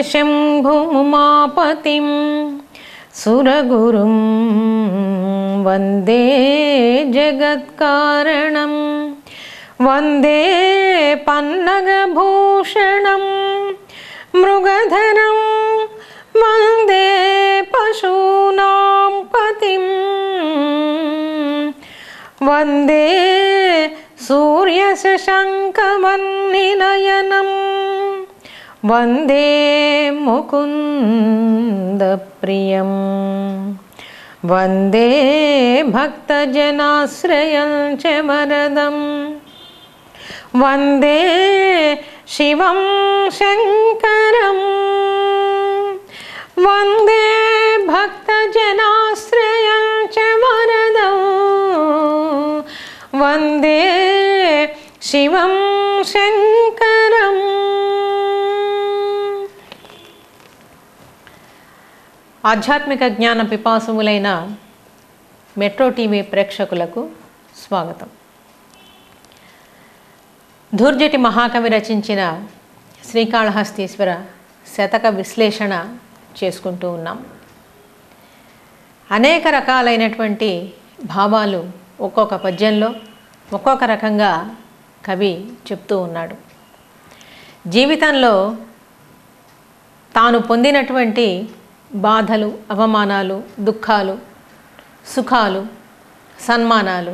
शम्भुमुमापतिं सुरगुरुं वन्दे जगत्कारणं वन्दे पन्नगभूषणं मृगधरं वन्दे पशूनां पतिं वन्दे सूर्यशशाङ्कवह्निनयनं वन्दे मुकुन्दप्रियं वन्दे भक्तजनाश्रयं च वरदं वन्दे शिवं शङ्करं वन्दे भक्तजनाश्रयं च वरदं वन्दे शिवं शङ्करम्. ఆధ్యాత్మిక జ్ఞాన పిపాసుములైన మెట్రో టీవీ ప్రేక్షకులకు స్వాగతం. ధూర్జటి మహాకవి రచించిన శ్రీకాళహస్తీశ్వర శతక విశ్లేషణ చేసుకుంటూ ఉన్నాం. అనేక రకాలైనటువంటి భావాలు ఒక్కొక్క పద్యంలో ఒక్కొక్క రకంగా కవి చెప్తూ ఉన్నాడు. జీవితంలో తాను పొందినటువంటి బాధలు, అవమానాలు, దుఃఖాలు, సుఖాలు, సన్మానాలు,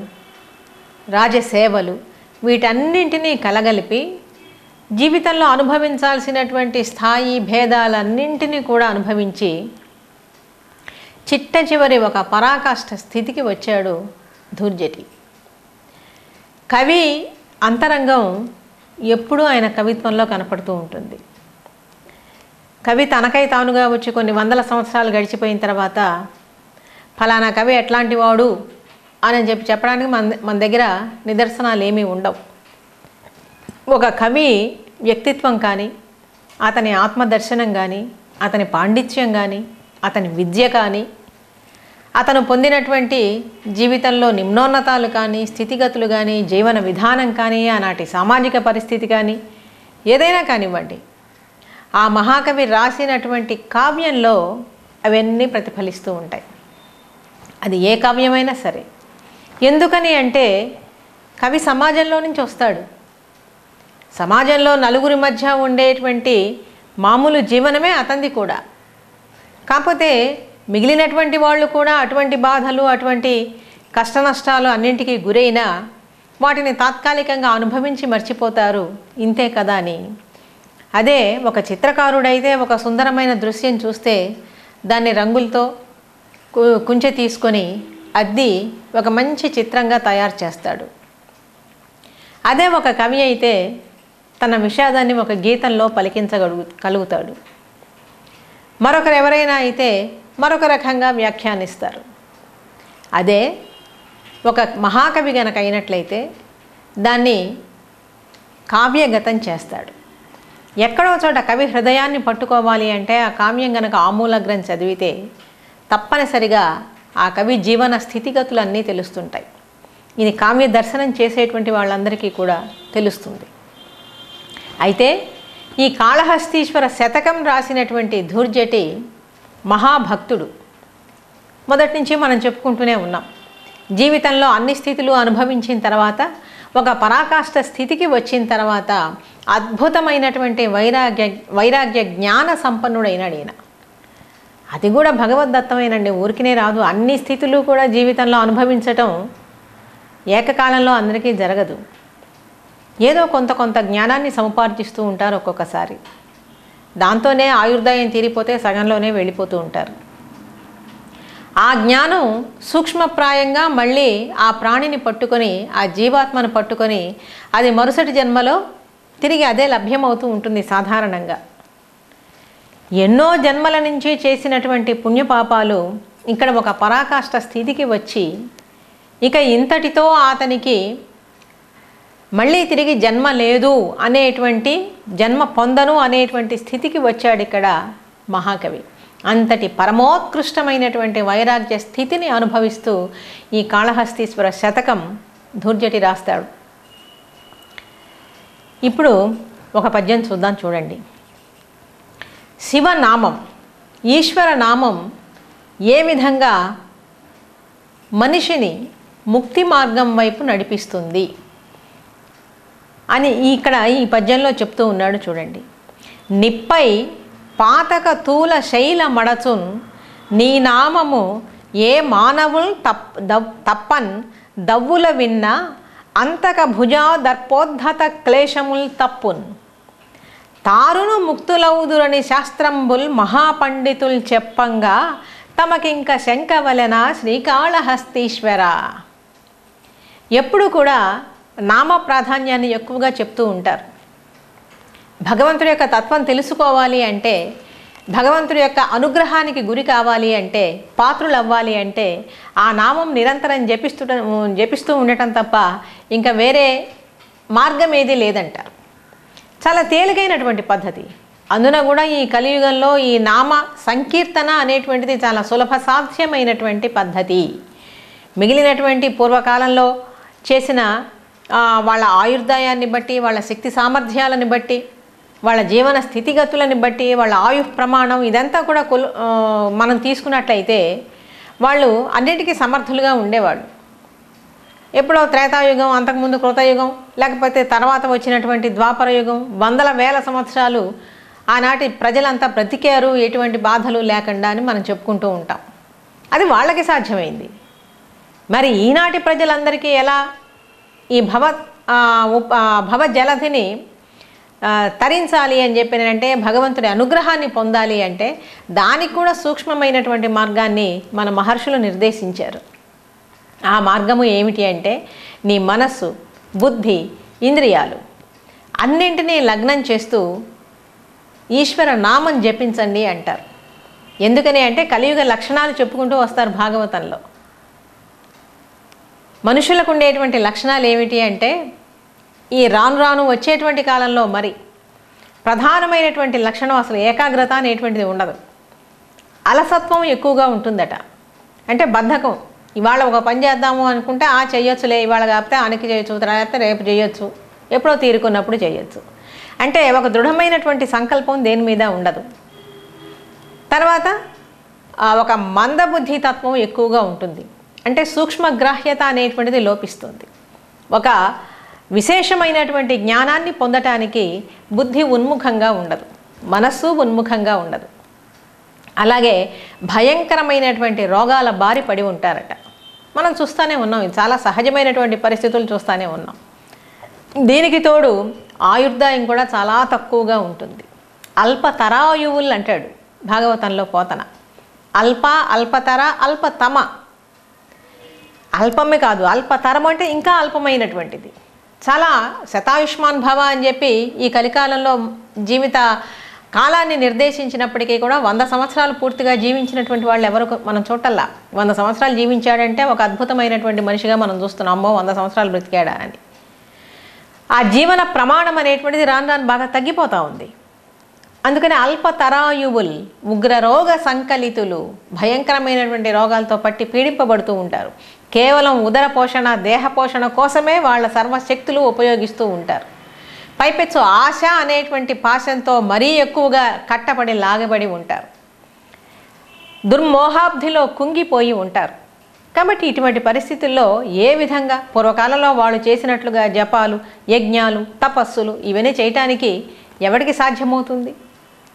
రాజసేవలు వీటన్నింటినీ కలగలిపి జీవితంలో అనుభవించాల్సినటువంటి స్థాయి భేదాలన్నింటినీ కూడా అనుభవించి చిట్ట చివరి ఒక పరాకాష్ఠ స్థితికి వచ్చాడు ధూర్జటి. కవి అంతరంగం ఎప్పుడూ ఆయన కవిత్వంలో కనపడుతూ ఉంటుంది. కవి తనకై తానుగా వచ్చి కొన్ని వందల సంవత్సరాలు గడిచిపోయిన తర్వాత ఫలానా కవి ఎట్లాంటి వాడు అని చెప్పడానికి మన దగ్గర నిదర్శనాలు ఏమీ ఉండవు. ఒక కవి వ్యక్తిత్వం కానీ, అతని ఆత్మదర్శనం కానీ, అతని పాండిత్యం కానీ, అతని విద్య కానీ, అతను పొందినటువంటి జీవితంలో నిమ్నోన్నతాలు కానీ, స్థితిగతులు కానీ, జీవన విధానం కానీ, ఆనాటి సామాజిక పరిస్థితి కానీ ఏదైనా కానివ్వండి, ఆ మహాకవి రాసినటువంటి కావ్యంలో అవన్నీ ప్రతిఫలిస్తూ ఉంటాయి. అది ఏ కావ్యమైనా సరే. ఎందుకని అంటే కవి సమాజంలో నుంచి వస్తాడు. సమాజంలో నలుగురి మధ్య ఉండేటువంటి మామూలు జీవనమే అతనిది కూడా. కాకపోతే మిగిలినటువంటి వాళ్ళు కూడా అటువంటి బాధలు, అటువంటి కష్ట నష్టాలు అన్నింటికీ గురైనా వాటిని తాత్కాలికంగా అనుభవించి మర్చిపోతారు, ఇంతే కదా అని. అదే ఒక చిత్రకారుడైతే ఒక సుందరమైన దృశ్యం చూస్తే దాన్ని రంగులతో కుంచె తీసుకొని అద్ది ఒక మంచి చిత్రంగా తయారు చేస్తాడు. అదే ఒక కవి అయితే తన విషాదాన్ని ఒక గీతంలో పలికించగలుగుతాడు. మరొకరు ఎవరైనా అయితే మరొక రకంగా వ్యాఖ్యానిస్తారు. అదే ఒక మహాకవి గనక అయినట్లయితే దాన్ని కావ్యగతం చేస్తాడు. ఎక్కడో చోట కవి హృదయాన్ని పట్టుకోవాలి అంటే ఆ కావ్యం గనక ఆమూలగ్రం చదివితే తప్పనిసరిగా ఆ కవి జీవన స్థితిగతులన్నీ తెలుస్తుంటాయి. ఇది కావ్య దర్శనం చేసేటువంటి వాళ్ళందరికీ కూడా తెలుస్తుంది. అయితే ఈ కాళహస్తీశ్వర శతకం రాసినటువంటి ధూర్జటి మహాభక్తుడు. మొదటి నుంచి మనం చెప్పుకుంటూనే ఉన్నాం. జీవితంలో అన్ని స్థితులు అనుభవించిన తర్వాత ఒక పరాకాష్ఠ స్థితికి వచ్చిన తర్వాత అద్భుతమైనటువంటి వైరాగ్య జ్ఞాన సంపన్నుడైనాడు ఈయన. అది కూడా భగవద్దత్తమైనండి, ఊరికినే రాదు. అన్ని స్థితులు కూడా జీవితంలో అనుభవించటం ఏకకాలంలో అందరికీ జరగదు. ఏదో కొంత జ్ఞానాన్ని సముపార్జిస్తూ ఉంటారు ఒక్కొక్కసారి. దాంతోనే ఆయుర్దాయం తీరిపోతే సగంలోనే వెళ్ళిపోతూ ఉంటారు. ఆ జ్ఞానం సూక్ష్మప్రాయంగా మళ్ళీ ఆ ప్రాణిని పట్టుకొని, ఆ జీవాత్మను పట్టుకొని అది మరుసటి జన్మలో తిరిగి అదే లభ్యమవుతూ ఉంటుంది సాధారణంగా. ఎన్నో జన్మల నుంచి చేసినటువంటి పుణ్యపాపాలు ఇక్కడ ఒక పరాకాష్ఠ స్థితికి వచ్చి ఇక ఇంతటితో అతనికి మళ్ళీ తిరిగి జన్మ లేదు అనేటువంటి, జన్మ పొందను అనేటువంటి స్థితికి వచ్చాడు ఇక్కడ మహాకవి. అంతటి పరమోత్కృష్టమైనటువంటి వైరాగ్య స్థితిని అనుభవిస్తూ ఈ కాళహస్తీశ్వర శతకం ధూర్జటి రాస్తాడు. ఇప్పుడు ఒక పద్యం చూద్దాం, చూడండి. శివనామం, ఈశ్వర నామం ఏ విధంగా మనిషిని ముక్తి మార్గం వైపు నడిపిస్తుంది అని ఇక్కడ ఈ పద్యంలో చెప్తూ ఉన్నాడు చూడండి. నిప్పై పాతక తూల శైల మడచున్ నీ నామము ఏ మానవుల్ తప్పన్ దవ్వుల విన్న అంతక భుజా దర్పోద్ధత క్లేశముల్ తప్పున్ తారును ముక్తులవుదురని శాస్త్రంబుల్ మహాపండితుల్ చెప్పంగా తమకింక శంకవలెన శ్రీకాళహస్తీశ్వర. ఎప్పుడు కూడా నామ ప్రాధాన్యాన్ని ఎక్కువగా చెప్తూ ఉంటారు. భగవంతుడి యొక్క తత్వం తెలుసుకోవాలి అంటే, భగవంతుడి యొక్క అనుగ్రహానికి గురి కావాలి అంటే, పాత్రులు అవ్వాలి అంటే ఆ నామం నిరంతరం జపిస్తూ ఉండటం తప్ప ఇంకా వేరే మార్గం ఏదీ లేదంటారు. చాలా తేలికైనటువంటి పద్ధతి. అందున కూడా ఈ కలియుగంలో ఈ నామ సంకీర్తన అనేటువంటిది చాలా సులభ సాధ్యమైనటువంటి పద్ధతి. మిగిలినటువంటి పూర్వకాలంలో చేసిన వాళ్ళ ఆయుర్దాయాన్ని బట్టి, వాళ్ళ శక్తి సామర్థ్యాలను బట్టి, వాళ్ళ జీవన స్థితిగతులను బట్టి, వాళ్ళ ఆయు ప్రమాణం ఇదంతా కూడా మనం తీసుకున్నట్లయితే వాళ్ళు అన్నిటికీ సమర్థులుగా ఉండేవాళ్ళు. ఎప్పుడో త్రేతాయుగం, అంతకుముందు కృతయుగం, లేకపోతే తర్వాత వచ్చినటువంటి ద్వాపర యుగం, వందల వేల సంవత్సరాలు ఆనాటి ప్రజలంతా బ్రతికారు ఎటువంటి బాధలు లేకుండా అని మనం చెప్పుకుంటూ ఉంటాం. అది వాళ్ళకి సాధ్యమైంది. మరి ఈనాటి ప్రజలందరికీ ఎలా ఈ భవజలధిని తరించాలి అని చెప్పినంటే, భగవంతుడి అనుగ్రహాన్ని పొందాలి అంటే దానికి కూడా సూక్ష్మమైనటువంటి మార్గాన్ని మన మహర్షులు నిర్దేశించారు. ఆ మార్గము ఏమిటి అంటే, నీ మనస్సు, బుద్ధి, ఇంద్రియాలు అన్నింటినీ లగ్నం చేస్తూ ఈశ్వర నామం జపించండి అంటారు. ఎందుకని అంటే కలియుగ లక్షణాలు చెప్పుకుంటూ వస్తారు భాగవతంలో. మనుషులకు ఉండేటువంటి లక్షణాలు ఏమిటి అంటే, ఈ రాను రాను వచ్చేటువంటి కాలంలో మరి ప్రధానమైనటువంటి లక్షణం అసలు ఏకాగ్రత అనేటువంటిది ఉండదు. అలసత్వం ఎక్కువగా ఉంటుందట. అంటే బద్ధకం. ఇవాళ ఒక పని చేద్దాము అనుకుంటే చేయొచ్చులే, ఇవాళ కాకపోతే ఆనికి చేయొచ్చు, తర్వాత రేపు చేయొచ్చు, ఎప్పుడో తీరుకున్నప్పుడు చేయొచ్చు. అంటే ఒక దృఢమైనటువంటి సంకల్పం దేని మీద ఉండదు. తర్వాత ఒక మందబుద్ధి తత్వం ఎక్కువగా ఉంటుంది. అంటే సూక్ష్మగ్రాహ్యత అనేటువంటిది లోపిస్తుంది. ఒక విశేషమైనటువంటి జ్ఞానాన్ని పొందటానికి బుద్ధి ఉన్ముఖంగా ఉండదు, మనస్సు ఉన్ముఖంగా ఉండదు. అలాగే భయంకరమైనటువంటి రోగాల బారి పడి ఉంటారట. మనం చూస్తూనే ఉన్నాం, ఇది చాలా సహజమైనటువంటి పరిస్థితులు చూస్తూనే ఉన్నాం. దీనికి తోడు ఆయుర్దాయం కూడా చాలా తక్కువగా ఉంటుంది. అల్పతరాయువులు అంటాడు భాగవతంలో పోతన. అల్ప, అల్పతర, అల్పతమ. అల్పమే కాదు, అల్పతరం అంటే ఇంకా అల్పమైనటువంటిది. చాలా శతాయుష్మాన్ భవ అని చెప్పి ఈ కలికాలంలో జీవిత కాలాన్ని నిర్దేశించినప్పటికీ కూడా 100 సంవత్సరాలు పూర్తిగా జీవించినటువంటి వాళ్ళు ఎవరు మనం చూడల్లా. 100 సంవత్సరాలు జీవించాడంటే ఒక అద్భుతమైనటువంటి మనిషిగా మనం చూస్తున్నాం. అమ్మో 100 సంవత్సరాలు బ్రతికాడా అని. ఆ జీవన ప్రమాణం అనేటువంటిది రాను రాను బాగా తగ్గిపోతూ ఉంది. అందుకని అల్పతరాయువుల్, ఉగ్రరోగ సంకలితులు, భయంకరమైనటువంటి రోగాలతో పట్టి పీడింపబడుతూ ఉంటారు. కేవలం ఉదర పోషణ, దేహ పోషణ కోసమే వాళ్ళ సర్వశక్తులు ఉపయోగిస్తూ ఉంటారు. పైపెచ్చు ఆశ అనేటువంటి పాశంతో మరీ ఎక్కువగా కట్టబడి లాగబడి ఉంటారు. దుర్మోహాబ్ధిలో కుంగిపోయి ఉంటారు. కాబట్టి ఇటువంటి పరిస్థితుల్లో ఏ విధంగా పూర్వకాలంలో వాళ్ళు చేసినట్లుగా జపాలు, యజ్ఞాలు, తపస్సులు ఇవన్నీ చేయటానికి ఎవడికి సాధ్యమవుతుంది?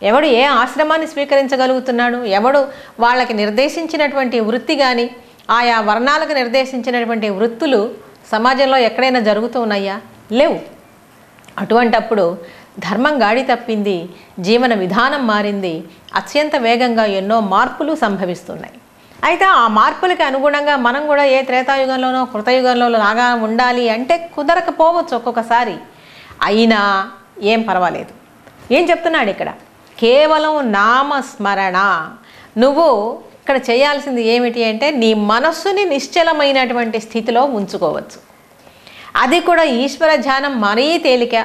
ఎవడు ఏ ఆశ్రమాన్ని స్వీకరించగలుగుతున్నాడు? ఎవడు వాళ్ళకి నిర్దేశించినటువంటి వృత్తి కానీ, ఆయా వర్ణాలకు నిర్దేశించినటువంటి వృత్తులు సమాజంలో ఎక్కడైనా జరుగుతూ ఉన్నాయా? లేవు. అటువంటప్పుడు ధర్మం గాడి తప్పింది, జీవన విధానం మారింది, అత్యంత వేగంగా ఎన్నో మార్పులు సంభవిస్తున్నాయి. అయితే ఆ మార్పులకి అనుగుణంగా మనం కూడా ఏ త్రేతాయుగంలోనో కృతయుగంలో లాగా ఉండాలి అంటే కుదరకపోవచ్చు ఒక్కొక్కసారి. అయినా ఏం పర్వాలేదు. ఏం చెప్తున్నాడు ఇక్కడ? కేవలం నామస్మరణ. నువ్వు ఇక్కడ చేయాల్సింది ఏమిటి అంటే నీ మనస్సుని నిశ్చలమైనటువంటి స్థితిలో ఉంచుకోవచ్చు. అది కూడా ఈశ్వర ధ్యానం మరీ తేలిక.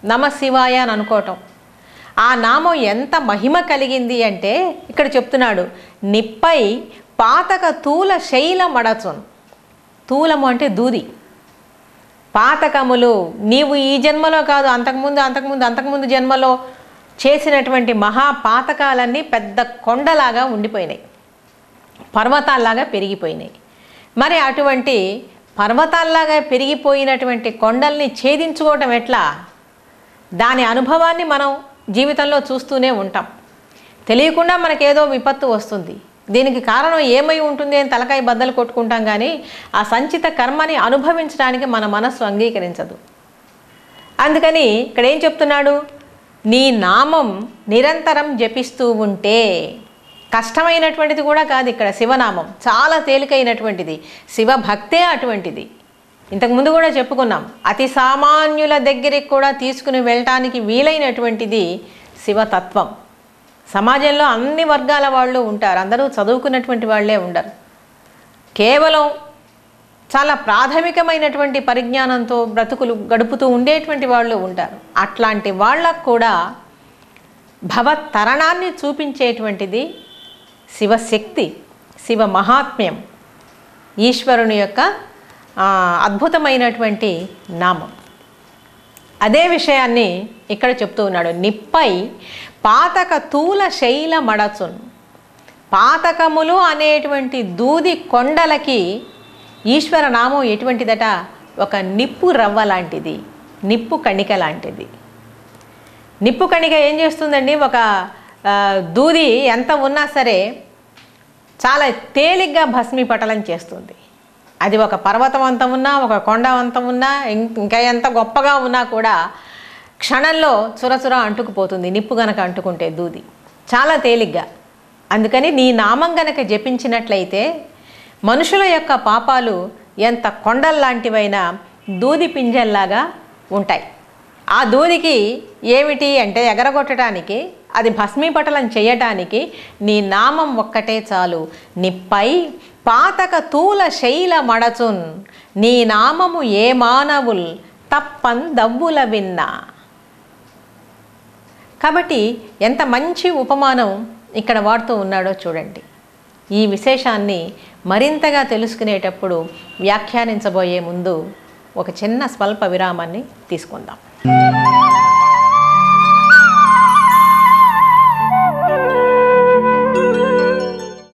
నమశివాయ అని అనుకోవటం. ఆ నామం ఎంత మహిమ కలిగింది అంటే ఇక్కడ చెప్తున్నాడు, నిప్పై పాతక తూల శైల మడచున్. తూలము అంటే దూది. పాతకములు నీవు ఈ జన్మలో కాదు, అంతకుముందు జన్మలో చేసినటువంటి మహాపాతకాలన్నీ పెద్ద కొండలాగా ఉండిపోయినాయి, పర్వతాల్లాగా పెరిగిపోయినాయి. మరి అటువంటి పర్వతాల్లాగా పెరిగిపోయినటువంటి కొండల్ని ఛేదించుకోవటం ఎట్లా? దాని అనుభవాన్ని మనం జీవితంలో చూస్తూనే ఉంటాం. తెలియకుండా మనకేదో విపత్తు వస్తుంది, దీనికి కారణం ఏమై ఉంటుంది అని తలకాయ బద్దలు కొట్టుకుంటాం, కానీ ఆ సంచిత కర్మని అనుభవించడానికి మన మనస్సు అంగీకరించదు. అందుకని ఇక్కడ ఏం చెప్తున్నాడు? నీ నామం నిరంతరం జపిస్తూ ఉంటే, కష్టమైనటువంటిది కూడా కాదు ఇక్కడ శివనామం, చాలా తేలికైనటువంటిది. శివభక్తే అటువంటిది. ఇంతకుముందు కూడా చెప్పుకున్నాం, అతి సామాన్యుల దగ్గరికి కూడా తీసుకుని వెళ్ళటానికి వీలైనటువంటిది శివతత్వం. సమాజంలో అన్ని వర్గాల వాళ్ళు ఉంటారు, అందరూ చదువుకున్నటువంటి వాళ్ళే ఉండరు. కేవలం చాలా ప్రాథమికమైనటువంటి పరిజ్ఞానంతో బ్రతుకులు గడుపుతూ ఉండేటువంటి వాళ్ళు ఉంటారు. అట్లాంటి వాళ్ళకు కూడా భవతరణాన్ని చూపించేటువంటిది శివశక్తి, శివ మహాత్మ్యం, ఈశ్వరుని యొక్క అద్భుతమైనటువంటి నామం. అదే విషయాన్ని ఇక్కడ చెప్తూ ఉన్నాడు. నిప్పై పాతక తూల శైల మడచున్. పాతకములు అనేటువంటి దూది కొండలకి ఈశ్వర నామం ఎటువంటిదట? ఒక నిప్పు రవ్వ లాంటిది, నిప్పు కణిక లాంటిది. నిప్పు కణిక ఏం చేస్తుందండి? ఒక దూది ఎంత ఉన్నా సరే చాలా తేలిగ్గా భస్మీపటలం చేస్తుంది. అది ఒక పర్వతం అంత ఉన్నా, ఒక కొండ అంత ఉన్నా, ఇంకా ఎంత గొప్పగా ఉన్నా కూడా క్షణంలో చురచుర అంటుకుపోతుంది. నిప్పు గనక అంటుకుంటే దూది చాలా తేలిగ్గా. అందుకని నీ నామం గనక జపించినట్లయితే మనుషుల యొక్క పాపాలు ఎంత కొండల్లాంటివైనా దూది పింజల్లాగా ఉంటాయి. ఆ దూదికి ఏమిటి అంటే ఎగరగొట్టడానికి, అది భస్మీపటలం చేయటానికి నీ నామం ఒక్కటే చాలు. నిప్పై పాతక తూల శైల మడచున్, నీ నామము ఏ మానవుల్ తప్పన్ దవ్వుల విన్నా. కాబట్టి ఎంత మంచి ఉపమానం ఇక్కడ వాడుతూ ఉన్నాడో చూడండి. ఈ విశేషాన్ని మరింతగా తెలుసుకునేటప్పుడు వ్యాఖ్యానించబోయే ముందు ఒక చిన్న స్వల్ప విరామాన్ని తీసుకుందాం.